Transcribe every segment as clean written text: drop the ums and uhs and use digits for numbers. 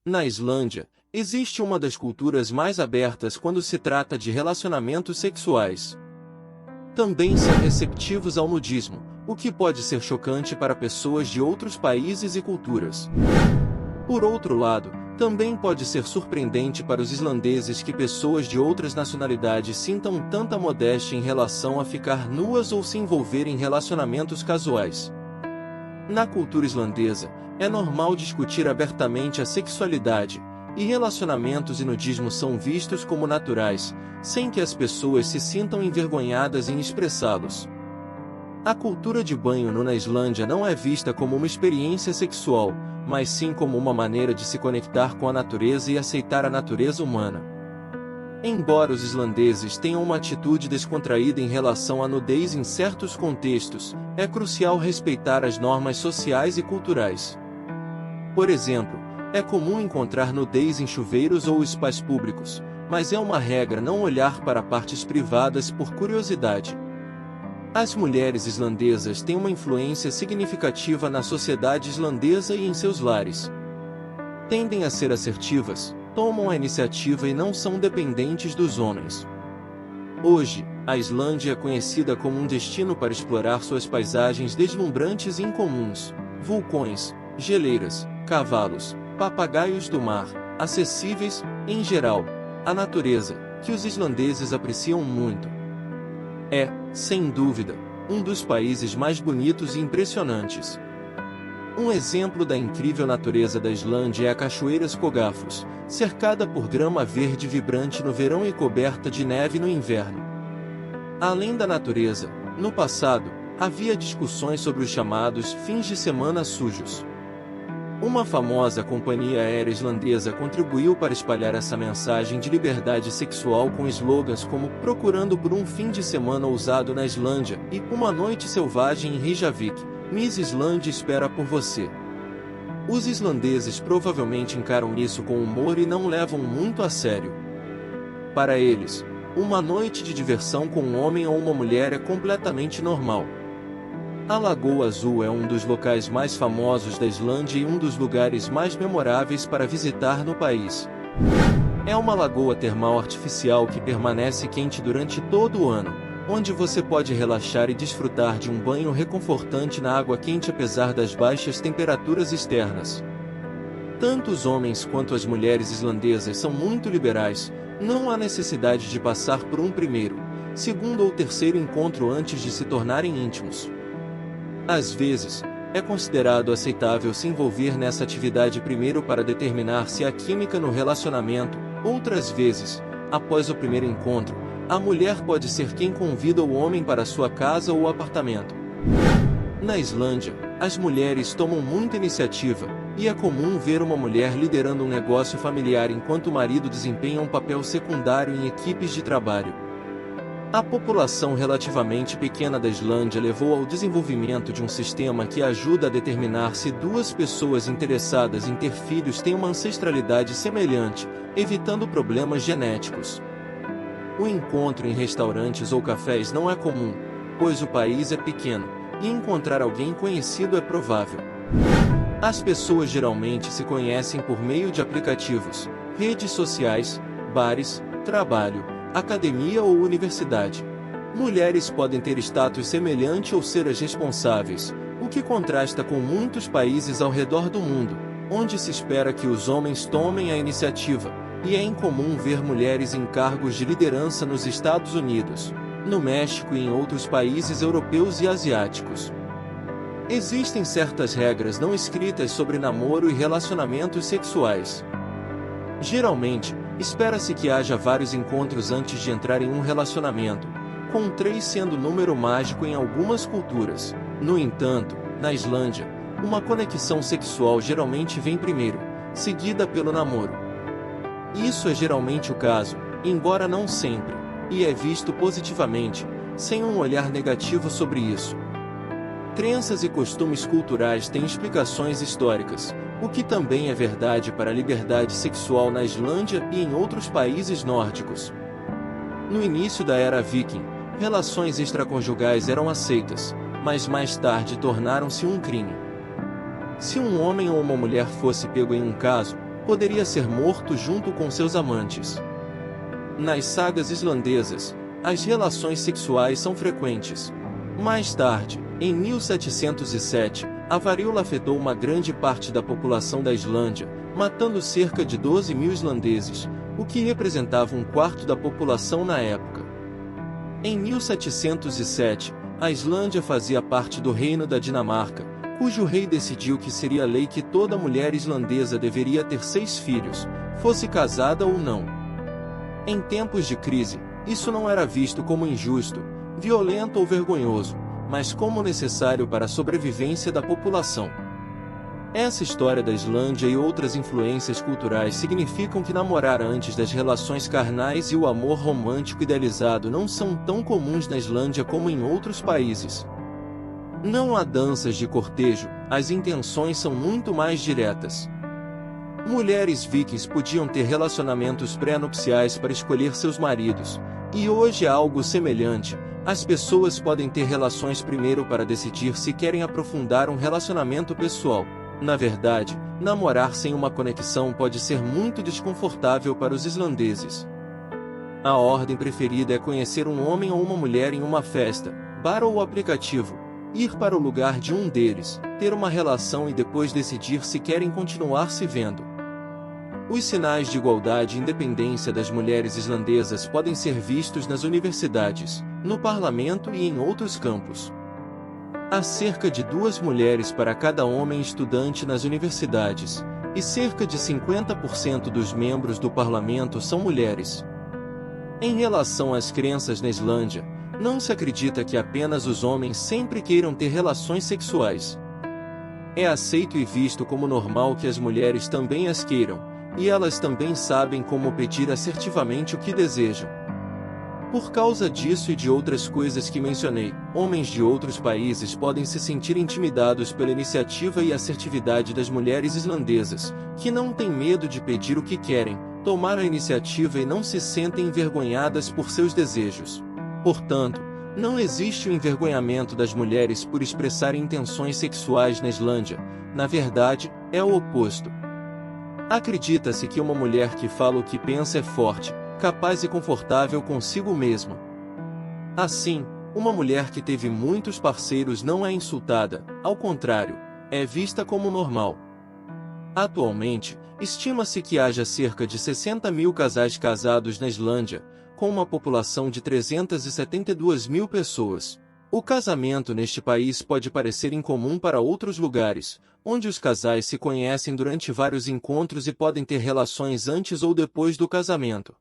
Na Islândia, existe uma das culturas mais abertas quando se trata de relacionamentos sexuais. Também são receptivos ao nudismo, o que pode ser chocante para pessoas de outros países e culturas. Por outro lado, também pode ser surpreendente para os islandeses que pessoas de outras nacionalidades sintam tanta modéstia em relação a ficar nuas ou se envolver em relacionamentos casuais. Na cultura islandesa, é normal discutir abertamente a sexualidade, e relacionamentos e nudismo são vistos como naturais, sem que as pessoas se sintam envergonhadas em expressá-los. A cultura de banho nu na Islândia não é vista como uma experiência sexual, mas sim como uma maneira de se conectar com a natureza e aceitar a natureza humana. Embora os islandeses tenham uma atitude descontraída em relação à nudez em certos contextos, é crucial respeitar as normas sociais e culturais. Por exemplo, é comum encontrar nudez em chuveiros ou spas públicos, mas é uma regra não olhar para partes privadas por curiosidade. As mulheres islandesas têm uma influência significativa na sociedade islandesa e em seus lares. Tendem a ser assertivas, tomam a iniciativa e não são dependentes dos homens. Hoje, a Islândia é conhecida como um destino para explorar suas paisagens deslumbrantes e incomuns: vulcões, geleiras, cavalos, papagaios do mar, acessíveis, em geral, à natureza, que os islandeses apreciam muito. É, sem dúvida, um dos países mais bonitos e impressionantes. Um exemplo da incrível natureza da Islândia é a Cachoeira Skogafos, cercada por grama verde vibrante no verão e coberta de neve no inverno. Além da natureza, no passado, havia discussões sobre os chamados fins de semana sujos. Uma famosa companhia aérea islandesa contribuiu para espalhar essa mensagem de liberdade sexual com slogans como "Procurando por um fim de semana ousado na Islândia" e "Uma noite selvagem em Reykjavik, Miss Islândia espera por você". Os islandeses provavelmente encaram isso com humor e não levam muito a sério. Para eles, uma noite de diversão com um homem ou uma mulher é completamente normal. A Lagoa Azul é um dos locais mais famosos da Islândia e um dos lugares mais memoráveis para visitar no país. É uma lagoa termal artificial que permanece quente durante todo o ano, onde você pode relaxar e desfrutar de um banho reconfortante na água quente apesar das baixas temperaturas externas. Tanto os homens quanto as mulheres islandesas são muito liberais, não há necessidade de passar por um primeiro, segundo ou terceiro encontro antes de se tornarem íntimos. Às vezes, é considerado aceitável se envolver nessa atividade primeiro para determinar se há química no relacionamento. Outras vezes, após o primeiro encontro, a mulher pode ser quem convida o homem para sua casa ou apartamento. Na Islândia, as mulheres tomam muita iniciativa, e é comum ver uma mulher liderando um negócio familiar enquanto o marido desempenha um papel secundário em equipes de trabalho. A população relativamente pequena da Islândia levou ao desenvolvimento de um sistema que ajuda a determinar se duas pessoas interessadas em ter filhos têm uma ancestralidade semelhante, evitando problemas genéticos. O encontro em restaurantes ou cafés não é comum, pois o país é pequeno, e encontrar alguém conhecido é provável. As pessoas geralmente se conhecem por meio de aplicativos, redes sociais, bares, trabalho, academia ou universidade. Mulheres podem ter status semelhante ou ser as responsáveis, o que contrasta com muitos países ao redor do mundo, onde se espera que os homens tomem a iniciativa, e é incomum ver mulheres em cargos de liderança nos Estados Unidos, no México e em outros países europeus e asiáticos. Existem certas regras não escritas sobre namoro e relacionamentos sexuais. Geralmente, espera-se que haja vários encontros antes de entrar em um relacionamento, com 3 sendo número mágico em algumas culturas. No entanto, na Islândia, uma conexão sexual geralmente vem primeiro, seguida pelo namoro. Isso é geralmente o caso, embora não sempre, e é visto positivamente, sem um olhar negativo sobre isso. Crenças e costumes culturais têm explicações históricas, o que também é verdade para a liberdade sexual na Islândia e em outros países nórdicos. No início da era viking, relações extraconjugais eram aceitas, mas mais tarde tornaram-se um crime. Se um homem ou uma mulher fosse pego em um caso, poderia ser morto junto com seus amantes. Nas sagas islandesas, as relações sexuais são frequentes. Mais tarde, em 1707, a varíola afetou uma grande parte da população da Islândia, matando cerca de 12 mil islandeses, o que representava um quarto da população na época. Em 1707, a Islândia fazia parte do Reino da Dinamarca, cujo rei decidiu que seria lei que toda mulher islandesa deveria ter 6 filhos, fosse casada ou não. Em tempos de crise, isso não era visto como injusto, violento ou vergonhoso, mas como necessário para a sobrevivência da população. Essa história da Islândia e outras influências culturais significam que namorar antes das relações carnais e o amor romântico idealizado não são tão comuns na Islândia como em outros países. Não há danças de cortejo, as intenções são muito mais diretas. Mulheres vikings podiam ter relacionamentos pré-nupciais para escolher seus maridos, e hoje há algo semelhante. As pessoas podem ter relações primeiro para decidir se querem aprofundar um relacionamento pessoal. Na verdade, namorar sem uma conexão pode ser muito desconfortável para os islandeses. A ordem preferida é conhecer um homem ou uma mulher em uma festa, bar ou aplicativo, ir para o lugar de um deles, ter uma relação e depois decidir se querem continuar se vendo. Os sinais de igualdade e independência das mulheres islandesas podem ser vistos nas universidades, no parlamento e em outros campos. Há cerca de 2 mulheres para cada homem estudante nas universidades, e cerca de 50% dos membros do parlamento são mulheres. Em relação às crenças na Islândia, não se acredita que apenas os homens sempre queiram ter relações sexuais. É aceito e visto como normal que as mulheres também as queiram, e elas também sabem como pedir assertivamente o que desejam. Por causa disso e de outras coisas que mencionei, homens de outros países podem se sentir intimidados pela iniciativa e assertividade das mulheres islandesas, que não têm medo de pedir o que querem, tomar a iniciativa e não se sentem envergonhadas por seus desejos. Portanto, não existe o envergonhamento das mulheres por expressarem intenções sexuais na Islândia. Na verdade, é o oposto. Acredita-se que uma mulher que fala o que pensa é forte, capaz e confortável consigo mesma. Assim, uma mulher que teve muitos parceiros não é insultada, ao contrário, é vista como normal. Atualmente, estima-se que haja cerca de 60 mil casais casados na Islândia, com uma população de 372 mil pessoas. O casamento neste país pode parecer incomum para outros lugares, onde os casais se conhecem durante vários encontros e podem ter relações antes ou depois do casamento.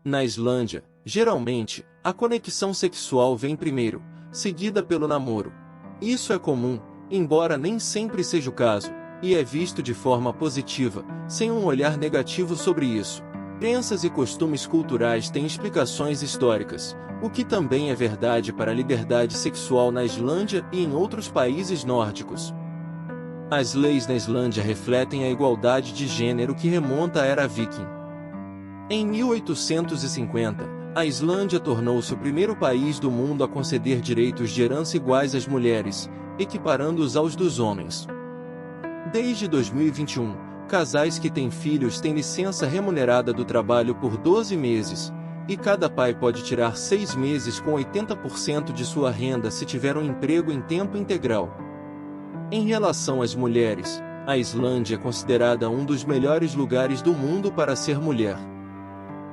Na Islândia, geralmente, a conexão sexual vem primeiro, seguida pelo namoro. Isso é comum, embora nem sempre seja o caso, e é visto de forma positiva, sem um olhar negativo sobre isso. Crenças e costumes culturais têm explicações históricas, o que também é verdade para a liberdade sexual na Islândia e em outros países nórdicos. As leis na Islândia refletem a igualdade de gênero que remonta à era viking. Em 1850, a Islândia tornou-se o primeiro país do mundo a conceder direitos de herança iguais às mulheres, equiparando-os aos dos homens. Desde 2021, casais que têm filhos têm licença remunerada do trabalho por 12 meses, e cada pai pode tirar 6 meses com 80% de sua renda se tiver um emprego em tempo integral. Em relação às mulheres, a Islândia é considerada um dos melhores lugares do mundo para ser mulher.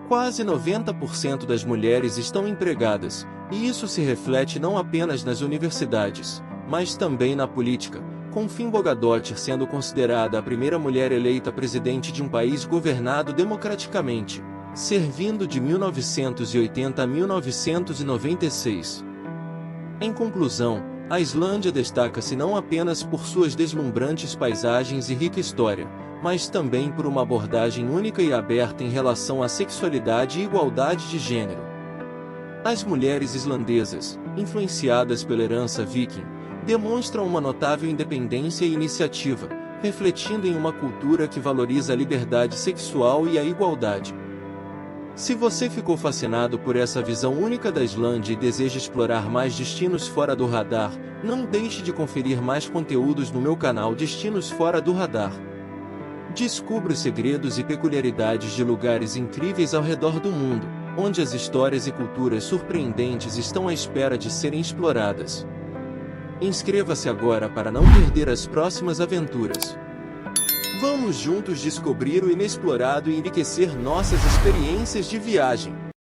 Quase 90% das mulheres estão empregadas, e isso se reflete não apenas nas universidades, mas também na política, com Finnbogadóttir sendo considerada a primeira mulher eleita presidente de um país governado democraticamente, servindo de 1980 a 1996. Em conclusão, a Islândia destaca-se não apenas por suas deslumbrantes paisagens e rica história, mas também por uma abordagem única e aberta em relação à sexualidade e igualdade de gênero. As mulheres islandesas, influenciadas pela herança viking, demonstram uma notável independência e iniciativa, refletindo em uma cultura que valoriza a liberdade sexual e a igualdade. Se você ficou fascinado por essa visão única da Islândia e deseja explorar mais destinos fora do radar, não deixe de conferir mais conteúdos no meu canal Destinos Fora do Radar. Descubra os segredos e peculiaridades de lugares incríveis ao redor do mundo, onde as histórias e culturas surpreendentes estão à espera de serem exploradas. Inscreva-se agora para não perder as próximas aventuras. Vamos juntos descobrir o inexplorado e enriquecer nossas experiências de viagem.